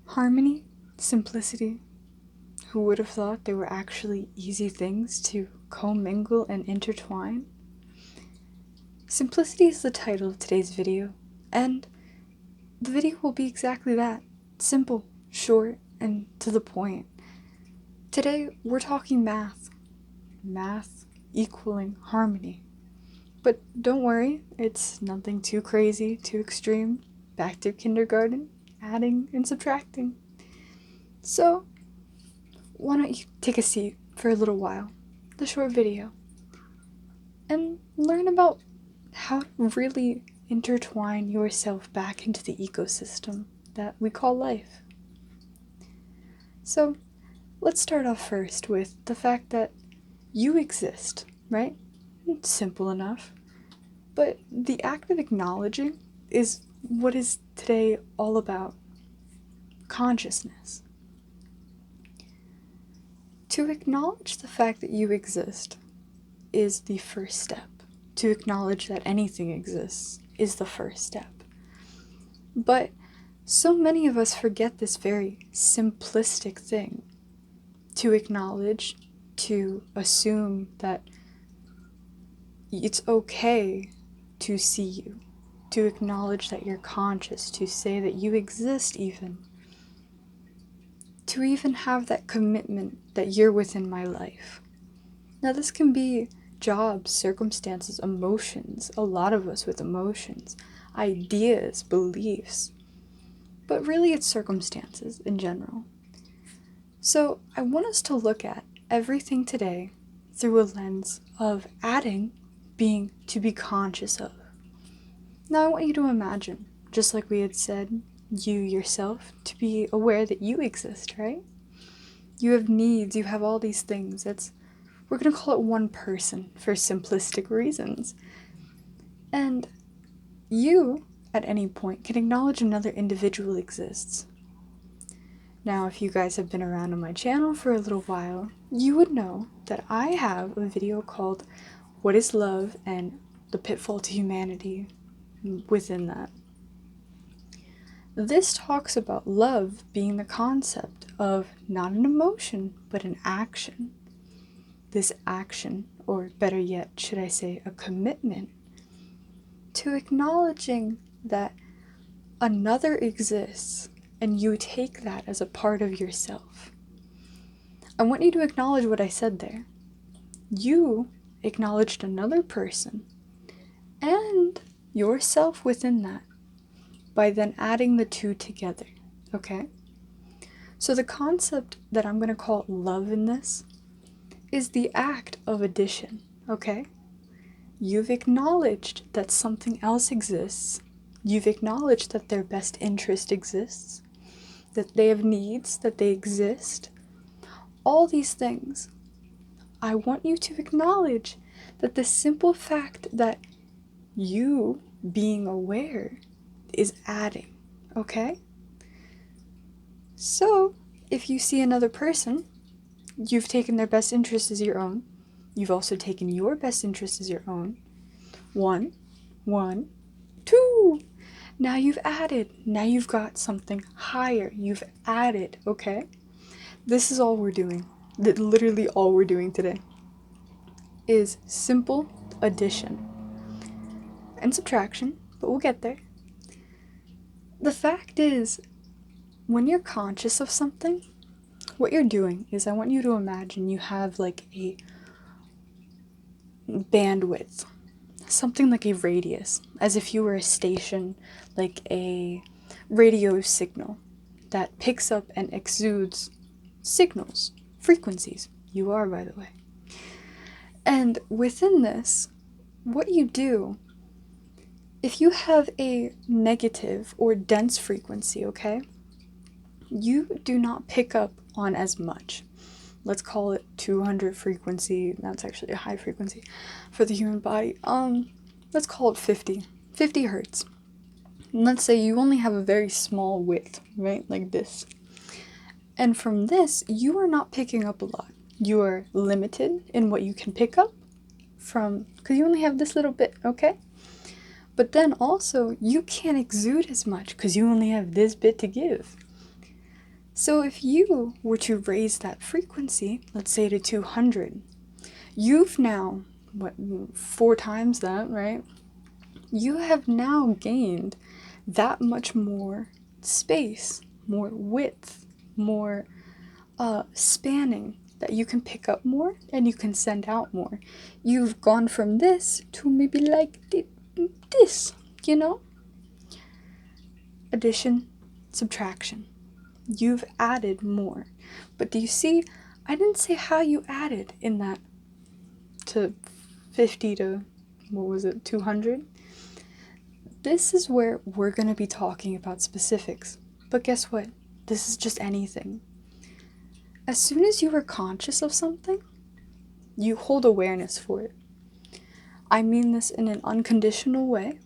Harmony, simplicity. Who would have thought they were actually easy things to commingle and intertwine? Simplicity is the title of today's video, and the video will be exactly that. Simple, short, and to the point. Today, we're talking math. Math equaling harmony. But don't worry, it's nothing too crazy, too extreme. Back to kindergarten, adding and subtracting. So, why don't you take a seat for a little while, the short video, and learn about how to really intertwine yourself back into the ecosystem that we call life. So, let's start off first with the fact that you exist, right? It's simple enough. But the act of acknowledging is what is today all about. Consciousness. To acknowledge the fact that you exist is the first step. To acknowledge that anything exists is the first step. But so many of us forget this very simplistic thing. To acknowledge, to assume that it's okay to see you, to acknowledge that you're conscious, to say that you exist even. To even have that commitment that you're within my life. Now this can be jobs, circumstances, emotions, a lot of us with emotions, ideas, beliefs, but really it's circumstances in general. So I want us to look at everything today through a lens of adding being to be conscious of. Now I want you to imagine, just like we had said, you yourself, to be aware that you exist, right? You have needs, you have all these things. We're going to call it one person for simplistic reasons. And you, at any point, can acknowledge another individual exists. Now, if you guys have been around on my channel for a little while, you would know that I have a video called What is Love and the Pitfall to Humanity within that. This talks about love being the concept of not an emotion, but an action. This action, or better yet, should I say, a commitment to acknowledging that another exists and you take that as a part of yourself. I want you to acknowledge what I said there. You acknowledged another person and yourself within that by then adding the two together, okay? So the concept that I'm going to call love in this is the act of addition, okay? You've acknowledged that something else exists. You've acknowledged that their best interest exists, that they have needs, that they exist. All these things. I want you to acknowledge that the simple fact that you being aware is adding, okay? So, if you see another person, you've taken their best interest as your own. You've also taken your best interest as your own. One, two. Now you've added. Now you've got something higher. You've added, okay? This is all we're doing. Literally all we're doing today is simple addition and subtraction, but we'll get there. The fact is, when you're conscious of something, what you're doing is I want you to imagine you have like a bandwidth, something like a radius, as if you were a station, like a radio signal that picks up and exudes signals, frequencies. You are, by the way. And within this, what you do, if you have a negative or dense frequency, okay, you do not pick up on as much. Let's call it 200 frequency. That's actually a high frequency for the human body. Let's call it 50 hertz. And let's say you only have a very small width, right? Like this. And from this, you are not picking up a lot. You are limited in what you can pick up from, because you only have this little bit, okay? But then also, you can't exude as much because you only have this bit to give. So if you were to raise that frequency, let's say to 200, you've now, 4 times that, right? You have now gained that much more space, more width, more spanning, that you can pick up more and you can send out more. You've gone from this to maybe like this, you know? Addition, subtraction. You've added more. But do you see, I didn't say how you added in that to 50 to, 200? This is where we're going to be talking about specifics. But guess what? This is just anything. As soon as you are conscious of something, you hold awareness for it. I mean this in an unconditional way,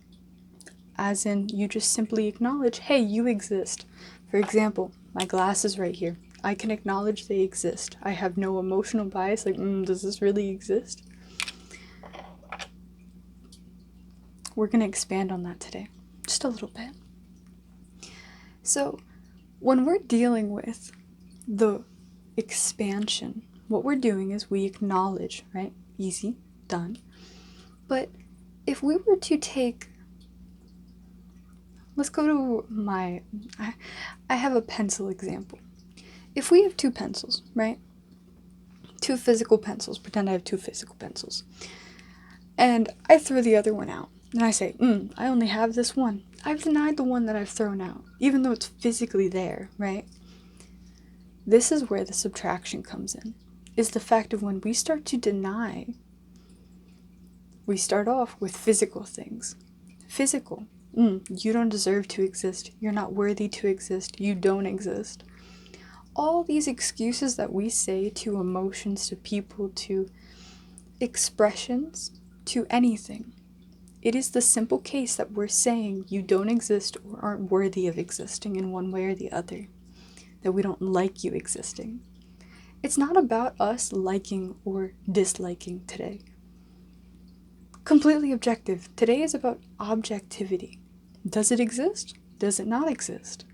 as in you just simply acknowledge, hey, you exist. For example, my glass is right here. I can acknowledge they exist. I have no emotional bias, like, does this really exist? We're going to expand on that today, just a little bit. So, when we're dealing with the expansion, what we're doing is we acknowledge, right? Easy, done. But if we were to take, let's go to I have a pencil example. If we have 2 pencils, right? 2 physical pencils, pretend I have 2 physical pencils. And I throw the other one out. And I say, I only have this one. I've denied the one that I've thrown out, even though it's physically there, right? This is where the subtraction comes in, is the fact of when we start to deny, we start off with physical things. Physical. You don't deserve to exist. You're not worthy to exist. You don't exist. All these excuses that we say to emotions, to people, to expressions, to anything. It is the simple case that we're saying you don't exist or aren't worthy of existing in one way or the other. That we don't like you existing. It's not about us liking or disliking today. Completely objective. Today is about objectivity. Does it exist? Does it not exist?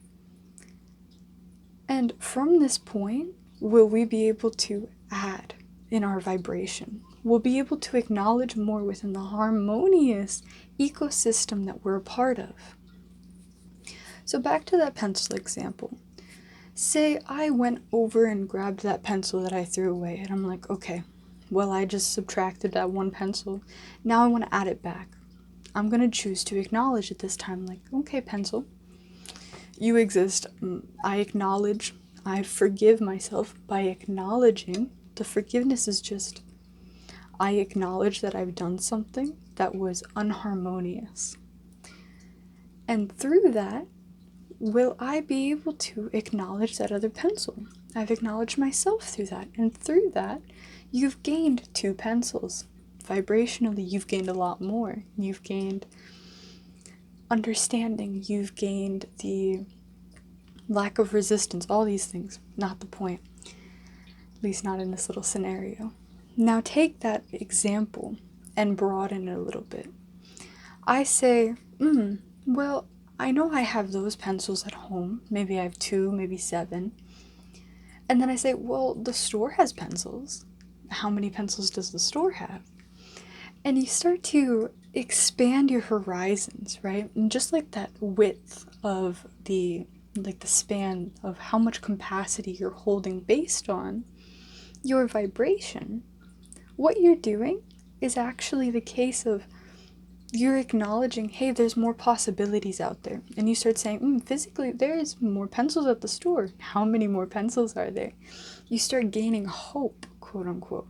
And from this point, will we be able to add in our vibration? We'll be able to acknowledge more within the harmonious ecosystem that we're a part of. So back to that pencil example. Say I went over and grabbed that pencil that I threw away, and I'm like, okay, well, I just subtracted that one pencil. Now I want to add it back. I'm going to choose to acknowledge it this time, like, okay, pencil, you exist. I acknowledge, I forgive myself by acknowledging. The forgiveness is just, I acknowledge that I've done something that was unharmonious. And through that, will I be able to acknowledge that other pencil? I've acknowledged myself through that. And through that, you've gained 2 pencils. Vibrationally, you've gained a lot more. You've gained understanding. You've gained the lack of resistance. All these things. Not the point. At least not in this little scenario. Now take that example and broaden it a little bit. I say, well, I know I have those pencils at home. Maybe I have 2, maybe 7. And then I say, well, the store has pencils. How many pencils does the store have? And you start to expand your horizons, right? And just like that width of the span of how much capacity you're holding based on your vibration, what you're doing is actually the case of you're acknowledging, hey, there's more possibilities out there. And you start saying, physically, there's more pencils at the store. How many more pencils are there? You start gaining hope, quote unquote.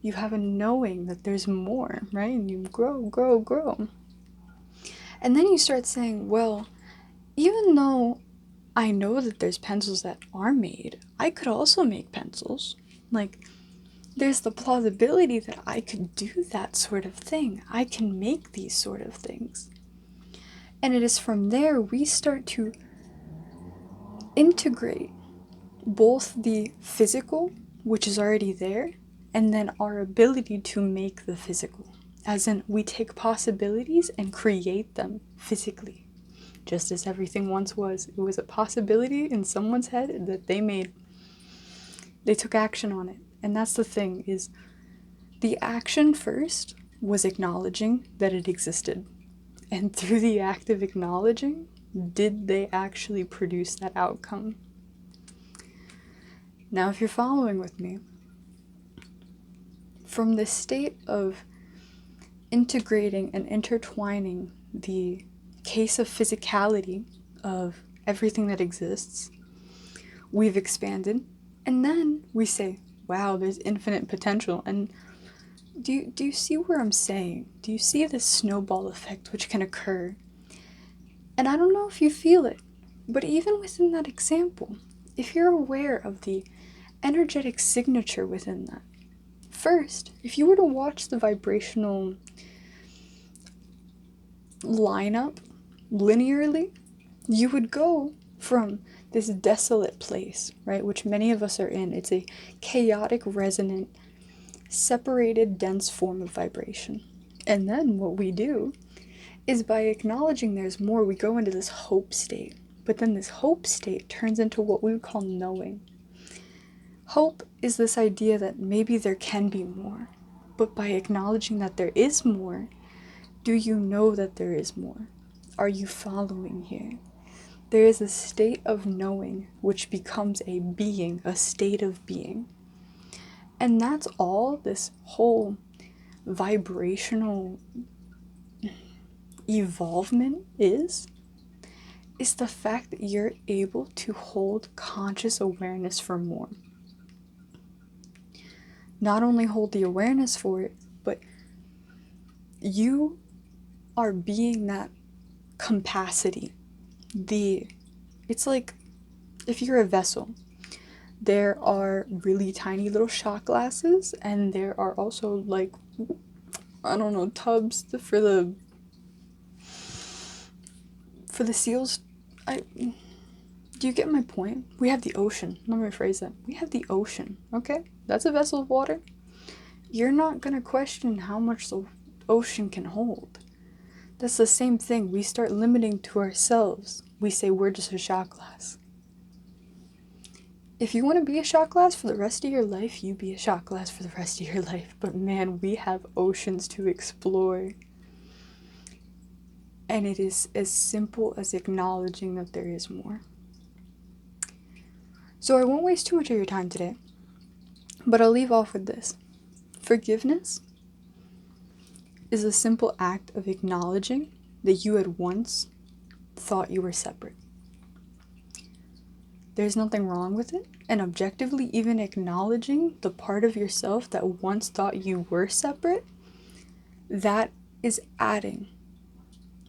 You have a knowing that there's more, right? And you grow. And then you start saying, well, even though I know that there's pencils that are made, I could also make pencils. Like, there's the plausibility that I could do that sort of thing. I can make these sort of things. And it is from there we start to integrate both the physical, which is already there, and then our ability to make the physical. As in, we take possibilities and create them physically. just as everything once was. It was a possibility in someone's head that they took action on it. And that's the thing, is the action first was acknowledging that it existed. And through the act of acknowledging, did they actually produce that outcome? Now, if you're following with me, from the state of integrating and intertwining the case of physicality of everything that exists, we've expanded, and then we say, wow, there's infinite potential. And do you see where I'm saying? Do you see the snowball effect which can occur? And I don't know if you feel it, but even within that example, if you're aware of the energetic signature within that, first, if you were to watch the vibrational lineup linearly, you would go from this desolate place, right, which many of us are in. It's a chaotic, resonant, separated, dense form of vibration. And then what we do is, by acknowledging there's more, we go into this hope state. But then this hope state turns into what we would call knowing. Hope is this idea that maybe there can be more. But by acknowledging that there is more, do you know that there is more? Are you following here? There is a state of knowing which becomes a being, a state of being. And that's all this whole vibrational evolvement is the fact that you're able to hold conscious awareness for more. Not only hold the awareness for it, but you are being that capacity. It's like if you're a vessel, there are really tiny little shot glasses, and there are also, like, I don't know, tubs for the seals. Do you get my point? We have the ocean. Let me rephrase that. We have the ocean, okay? That's a vessel of water. You're not gonna question how much the ocean can hold. That's the same thing. We start limiting to ourselves. We say we're just a shot glass. If you want to be a shot glass for the rest of your life, you be a shot glass for the rest of your life. But man, we have oceans to explore. And it is as simple as acknowledging that there is more. So I won't waste too much of your time today, but I'll leave off with this. Forgiveness is a simple act of acknowledging that you had once thought you were separate. There's nothing wrong with it, and objectively, even acknowledging the part of yourself that once thought you were separate, that is adding.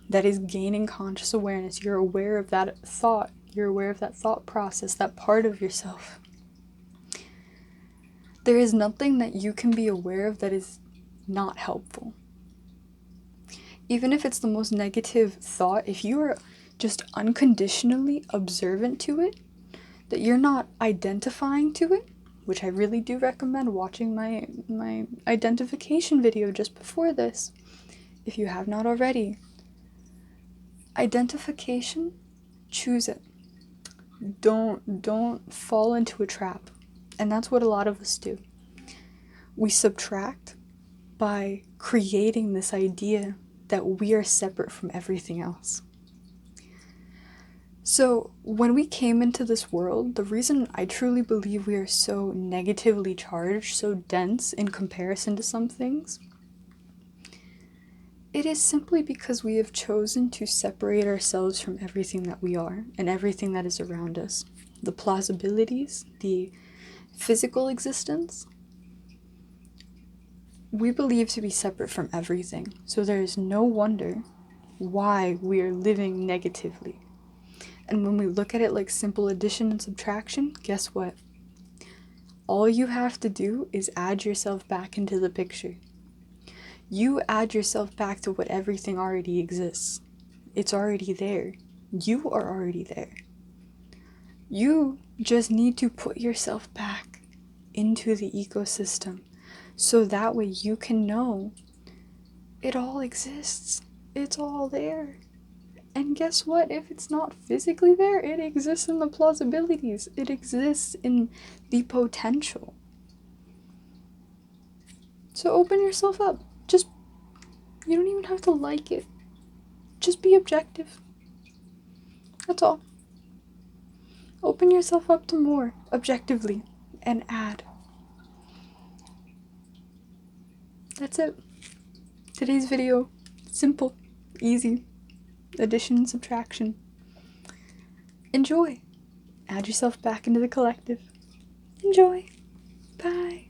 That is gaining conscious awareness. You're aware of that thought. You're aware of that thought process, that part of yourself. There is nothing that you can be aware of that is not helpful. Even if it's the most negative thought, if you are just unconditionally observant to it, that you're not identifying to it, which I really do recommend watching my identification video just before this, if you have not already. Identification, choose it. Don't fall into a trap. And that's what a lot of us do. We subtract by creating this idea that we are separate from everything else. So when we came into this world, the reason I truly believe we are so negatively charged, so dense in comparison to some things, it is simply because we have chosen to separate ourselves from everything that we are and everything that is around us. The plausibilities, the physical existence, we believe to be separate from everything. So there is no wonder why we are living negatively. And when we look at it like simple addition and subtraction, guess what? All you have to do is add yourself back into the picture. You add yourself back to what everything already exists. It's already there. You are already there. You just need to put yourself back into the ecosystem so that way you can know it all exists. It's all there. And guess what? If it's not physically there, it exists in the plausibilities. It exists in the potential. So open yourself up. You don't even have to like it. Just be objective. That's all. Open yourself up to more, objectively, and add. That's it. Today's video, simple, easy, addition and subtraction. Enjoy. Add yourself back into the collective. Enjoy. Bye.